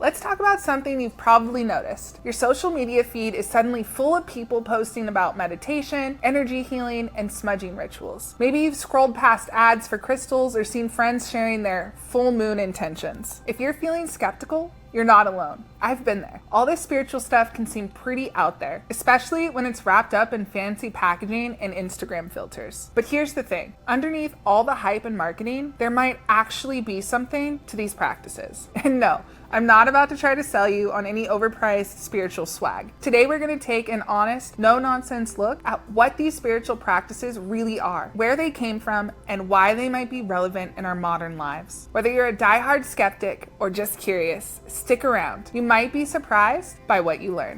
let's talk about something you've probably noticed. Your social media feed is suddenly full of people posting about meditation, energy healing, and smudging rituals. Maybe you've scrolled past ads for crystals or seen friends sharing their full moon intentions. If you're feeling skeptical, you're not alone. I've been there. All this spiritual stuff can seem pretty out there, especially when it's wrapped up in fancy packaging and Instagram filters. But here's the thing. Underneath all the hype and marketing, there might actually be something to these practices. And no, I'm not about to try to sell you on any overpriced spiritual swag. Today we're going to take an honest, no-nonsense look at what these spiritual practices really are, where they came from, and why they might be relevant in our modern lives. Whether you're a diehard skeptic or just curious, stick around. You might be surprised by what you learn.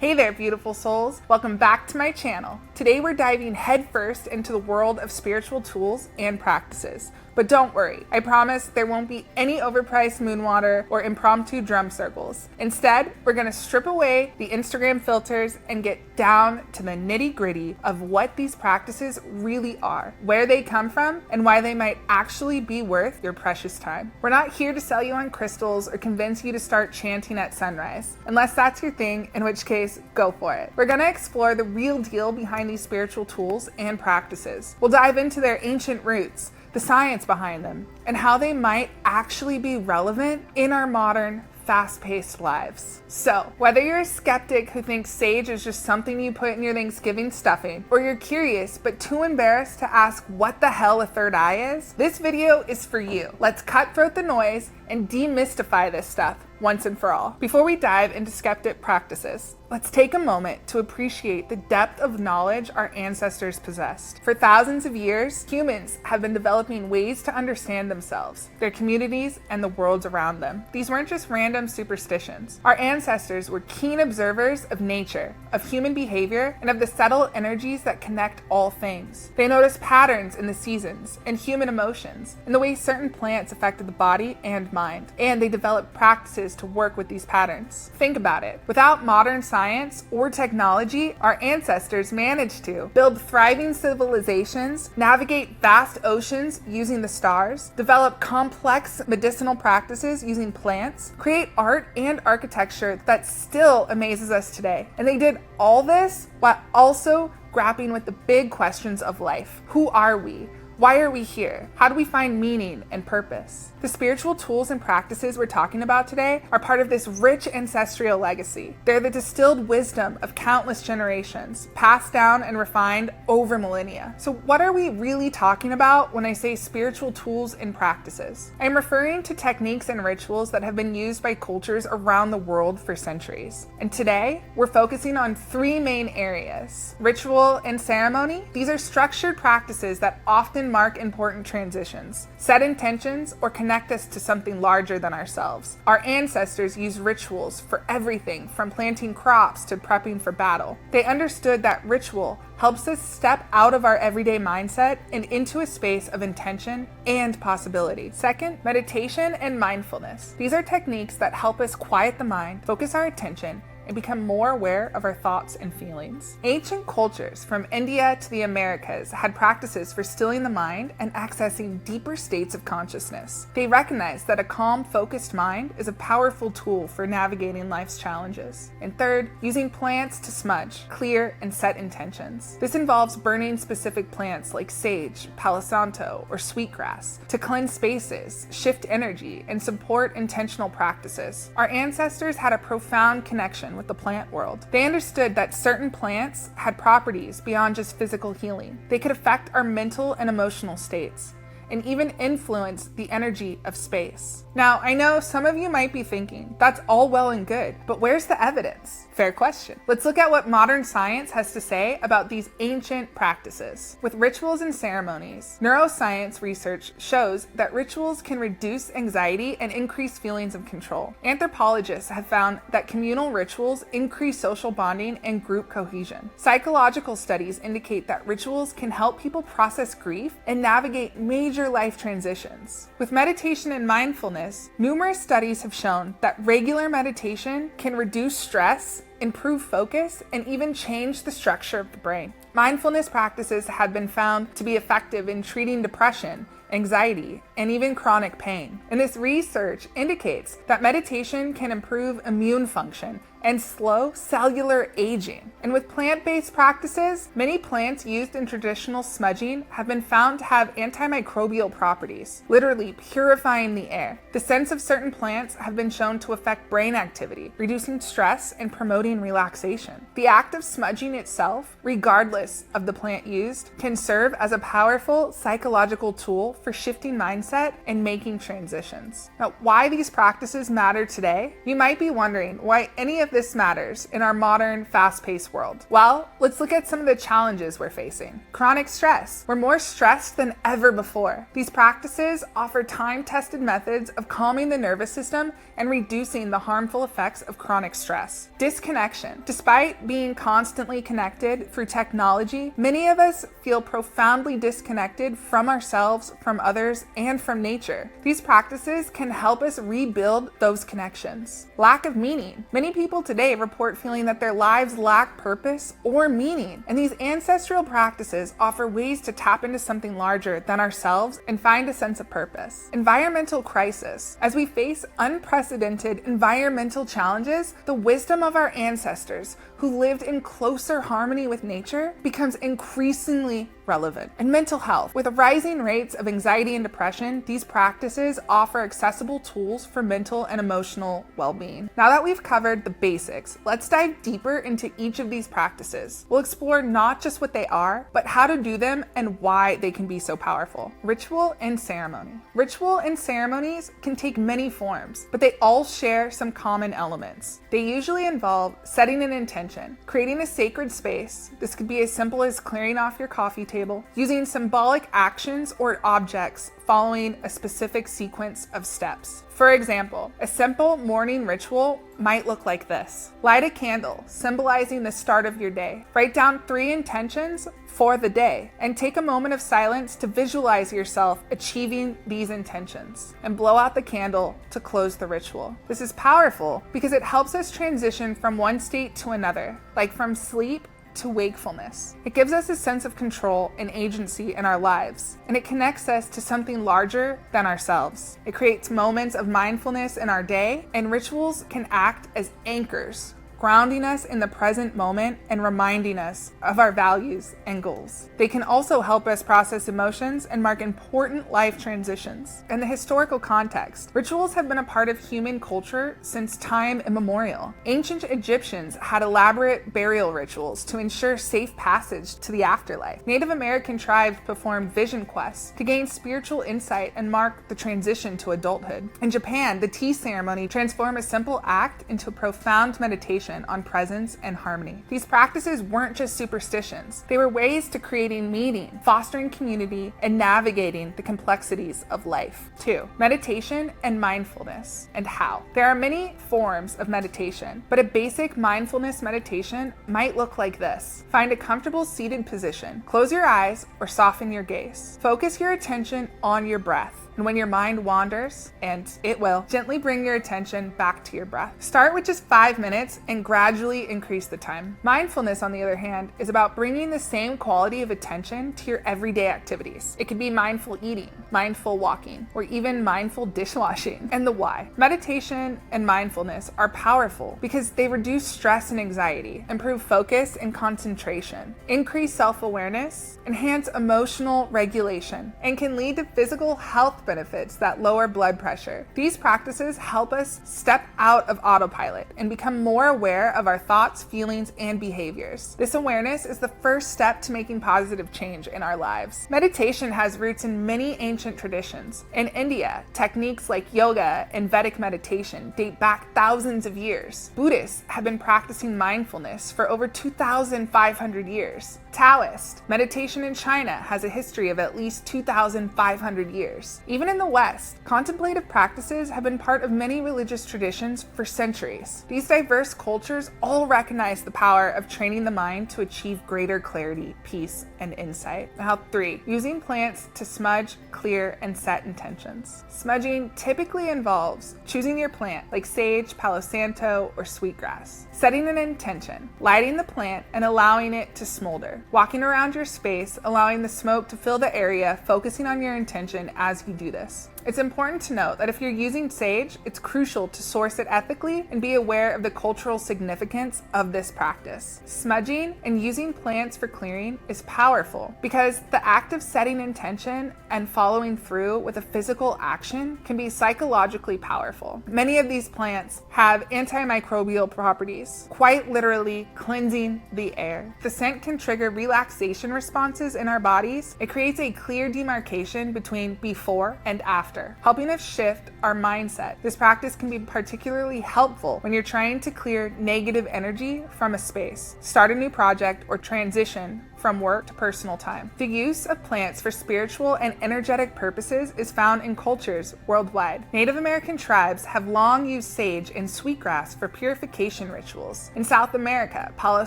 Hey there, beautiful souls. Welcome back to my channel. Today we're diving headfirst into the world of spiritual tools and practices. But don't worry, I promise there won't be any overpriced moon water or impromptu drum circles. Instead, we're gonna strip away the Instagram filters and get down to the nitty-gritty of what these practices really are, where they come from, and why they might actually be worth your precious time. We're not here to sell you on crystals or convince you to start chanting at sunrise, unless that's your thing, in which case, go for it. We're gonna explore the real deal behind these spiritual tools and practices. We'll dive into their ancient roots, the science behind them, and how they might actually be relevant in our modern, fast-paced lives. So, whether you're a skeptic who thinks sage is just something you put in your Thanksgiving stuffing, or you're curious but too embarrassed to ask what the hell a third eye is, this video is for you. Let's cutthroat the noise and demystify this stuff once and for all. Before we dive into skeptic practices, let's take a moment to appreciate the depth of knowledge our ancestors possessed. For thousands of years, humans have been developing ways to understand themselves, their communities, and the worlds around them. These weren't just random superstitions. Our ancestors were keen observers of nature, of human behavior, and of the subtle energies that connect all things. They noticed patterns in the seasons, and human emotions, and the way certain plants affected the body and mind. And they developed practices to work with these patterns. Think about it. Without modern science or technology, our ancestors managed to build thriving civilizations, navigate vast oceans using the stars, develop complex medicinal practices using plants, create art and architecture that still amazes us today. And they did all this while also grappling with the big questions of life. Who are we? Why are we here? How do we find meaning and purpose? The spiritual tools and practices we're talking about today are part of this rich ancestral legacy. They're the distilled wisdom of countless generations, passed down and refined over millennia. So what are we really talking about when I say spiritual tools and practices? I'm referring to techniques and rituals that have been used by cultures around the world for centuries. And today, we're focusing on three main areas: ritual and ceremony. These are structured practices that often mark important transitions, set intentions, or connect us to something larger than ourselves. Our ancestors used rituals for everything from planting crops to prepping for battle. They understood that ritual helps us step out of our everyday mindset and into a space of intention and possibility. Second, meditation and mindfulness. These are techniques that help us quiet the mind, focus our attention, and become more aware of our thoughts and feelings. Ancient cultures from India to the Americas had practices for stilling the mind and accessing deeper states of consciousness. They recognized that a calm, focused mind is a powerful tool for navigating life's challenges. And third, using plants to smudge, clear, and set intentions. This involves burning specific plants like sage, palo santo, or sweetgrass to cleanse spaces, shift energy, and support intentional practices. Our ancestors had a profound connection with the plant world. They understood that certain plants had properties beyond just physical healing. They could affect our mental and emotional states, and even influence the energy of space. Now, I know some of you might be thinking, that's all well and good, but where's the evidence? Fair question. Let's look at what modern science has to say about these ancient practices. With rituals and ceremonies, neuroscience research shows that rituals can reduce anxiety and increase feelings of control. Anthropologists have found that communal rituals increase social bonding and group cohesion. Psychological studies indicate that rituals can help people process grief and navigate major major life transitions. With meditation and mindfulness, numerous studies have shown that regular meditation can reduce stress, improve focus, and even change the structure of the brain. Mindfulness practices have been found to be effective in treating depression, anxiety, and even chronic pain. And this research indicates that meditation can improve immune function and slow cellular aging. And with plant-based practices, many plants used in traditional smudging have been found to have antimicrobial properties, literally purifying the air. The scents of certain plants have been shown to affect brain activity, reducing stress and promoting relaxation. The act of smudging itself, regardless of the plant used, can serve as a powerful psychological tool for shifting mindset and making transitions. Now, why these practices matter today? You might be wondering why any of this matters in our modern, fast-paced world. Well, let's look at some of the challenges we're facing. Chronic stress. We're more stressed than ever before. These practices offer time-tested methods of calming the nervous system and reducing the harmful effects of chronic stress. Disconnection. Despite being constantly connected through technology, many of us feel profoundly disconnected from ourselves, from others, and from nature. These practices can help us rebuild those connections. Lack of meaning. Many people today report feeling that their lives lack purpose or meaning, and these ancestral practices offer ways to tap into something larger than ourselves and find a sense of purpose. Environmental crisis. As we face unprecedented environmental challenges, the wisdom of our ancestors who lived in closer harmony with nature becomes increasingly relevant. And mental health. With rising rates of anxiety and depression, these practices offer accessible tools for mental and emotional well-being. Now that we've covered the basics, let's dive deeper into each of these practices. We'll explore not just what they are, but how to do them and why they can be so powerful. Ritual and ceremony. Ritual and ceremonies can take many forms, but they all share some common elements. They usually involve setting an intention, creating a sacred space. This could be as simple as clearing off your coffee table, using symbolic actions or objects following a specific sequence of steps. For example, a simple morning ritual might look like this. Light a candle, symbolizing the start of your day. Write down 3 intentions for the day, and take a moment of silence to visualize yourself achieving these intentions, and blow out the candle to close the ritual. This is powerful because it helps us transition from one state to another, like from sleep to wakefulness. It gives us a sense of control and agency in our lives, and it connects us to something larger than ourselves. It creates moments of mindfulness in our day, and rituals can act as anchors, grounding us in the present moment and reminding us of our values and goals. They can also help us process emotions and mark important life transitions. In the historical context, rituals have been a part of human culture since time immemorial. Ancient Egyptians had elaborate burial rituals to ensure safe passage to the afterlife. Native American tribes performed vision quests to gain spiritual insight and mark the transition to adulthood. In Japan, the tea ceremony transformed a simple act into a profound meditation on presence and harmony. These practices weren't just superstitions. They were ways to creating meaning, fostering community, and navigating the complexities of life. 2. Meditation and mindfulness, and how. There are many forms of meditation, but a basic mindfulness meditation might look like this. Find a comfortable seated position. Close your eyes or soften your gaze. Focus your attention on your breath. And when your mind wanders, and it will, gently bring your attention back to your breath. Start with just 5 minutes and gradually increase the time. Mindfulness, on the other hand, is about bringing the same quality of attention to your everyday activities. It could be mindful eating, mindful walking, or even mindful dishwashing. And the why. Meditation and mindfulness are powerful because they reduce stress and anxiety, improve focus and concentration, increase self-awareness, enhance emotional regulation, and can lead to physical health benefits that lower blood pressure. These practices help us step out of autopilot and become more aware of our thoughts, feelings, and behaviors. This awareness is the first step to making positive change in our lives. Meditation has roots in many ancient traditions. In India, techniques like yoga and Vedic meditation date back thousands of years. Buddhists have been practicing mindfulness for over 2,500 years. Taoist meditation in China has a history of at least 2,500 years. Even in the West, contemplative practices have been part of many religious traditions for centuries. These diverse cultures all recognize the power of training the mind to achieve greater clarity, peace, and insight. Now, 3, using plants to smudge, clear, and set intentions. Smudging typically involves choosing your plant, like sage, palo santo, or sweetgrass, setting an intention, lighting the plant, and allowing it to smolder, walking around your space, allowing the smoke to fill the area, focusing on your intention as you do this. It's important to note that if you're using sage, it's crucial to source it ethically and be aware of the cultural significance of this practice. Smudging and using plants for clearing is powerful because the act of setting intention and following through with a physical action can be psychologically powerful. Many of these plants have antimicrobial properties, quite literally cleansing the air. The scent can trigger relaxation responses in our bodies. It creates a clear demarcation between before and after, helping us shift our mindset. This practice can be particularly helpful when you're trying to clear negative energy from a space, start a new project, or transition from work to personal time. The use of plants for spiritual and energetic purposes is found in cultures worldwide. Native American tribes have long used sage and sweetgrass for purification rituals. In South America, palo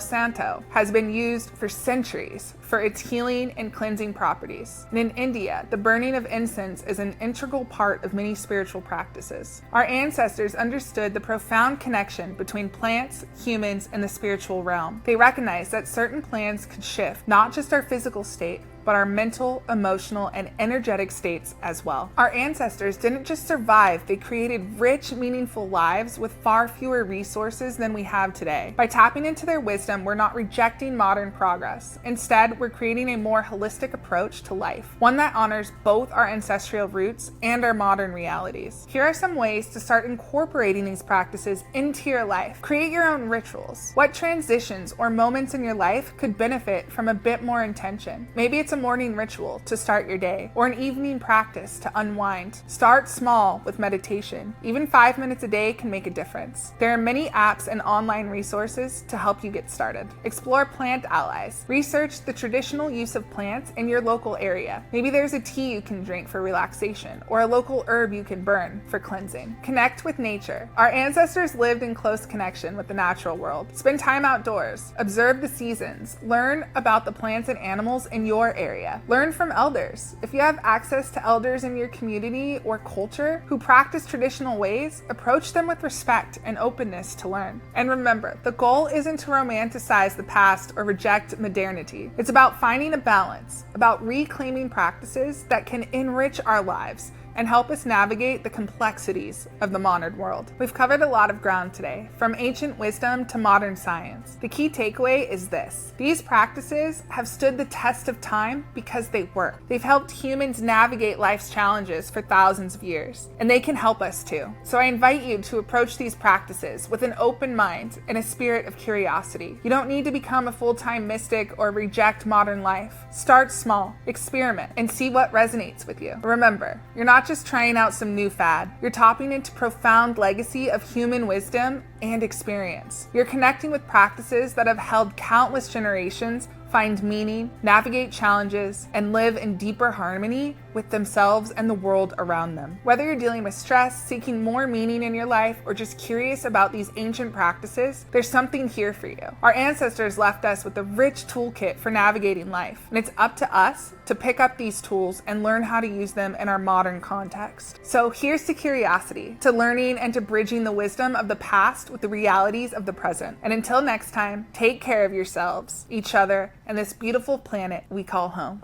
santo has been used for centuries for its healing and cleansing properties. And in India, the burning of incense is an integral part of many spiritual practices. Our ancestors understood the profound connection between plants, humans, and the spiritual realm. They recognized that certain plants could shift not just our physical state, but our mental, emotional, and energetic states as well. Our ancestors didn't just survive, they created rich, meaningful lives with far fewer resources than we have today. By tapping into their wisdom, we're not rejecting modern progress. Instead, we're creating a more holistic approach to life, one that honors both our ancestral roots and our modern realities. Here are some ways to start incorporating these practices into your life. Create your own rituals. What transitions or moments in your life could benefit from a bit more intention? Maybe it's a morning ritual to start your day, or an evening practice to unwind. Start small with meditation. Even 5 minutes a day can make a difference. There are many apps and online resources to help you get started. Explore plant allies. Research the traditional use of plants in your local area. Maybe there's a tea you can drink for relaxation, or a local herb you can burn for cleansing. Connect with nature. Our ancestors lived in close connection with the natural world. Spend time outdoors. Observe the seasons. Learn about the plants and animals in your area. Learn from elders. If you have access to elders in your community or culture who practice traditional ways, approach them with respect and openness to learn. And remember, the goal isn't to romanticize the past or reject modernity. It's about finding a balance, about reclaiming practices that can enrich our lives and help us navigate the complexities of the modern world. We've covered a lot of ground today, from ancient wisdom to modern science. The key takeaway is this: these practices have stood the test of time because they work. They've helped humans navigate life's challenges for thousands of years, and they can help us too. So I invite you to approach these practices with an open mind and a spirit of curiosity. You don't need to become a full-time mystic or reject modern life. Start small, experiment, and see what resonates with you. Remember, you're not just trying out some new fad. You're tapping into profound legacy of human wisdom and experience. You're connecting with practices that have held countless generations find meaning, navigate challenges, and live in deeper harmony with themselves and the world around them. Whether you're dealing with stress, seeking more meaning in your life, or just curious about these ancient practices, there's something here for you. Our ancestors left us with a rich toolkit for navigating life, and it's up to us to pick up these tools and learn how to use them in our modern context. So here's to curiosity, to learning, and to bridging the wisdom of the past with the realities of the present. And until next time, take care of yourselves, each other, and this beautiful planet we call home.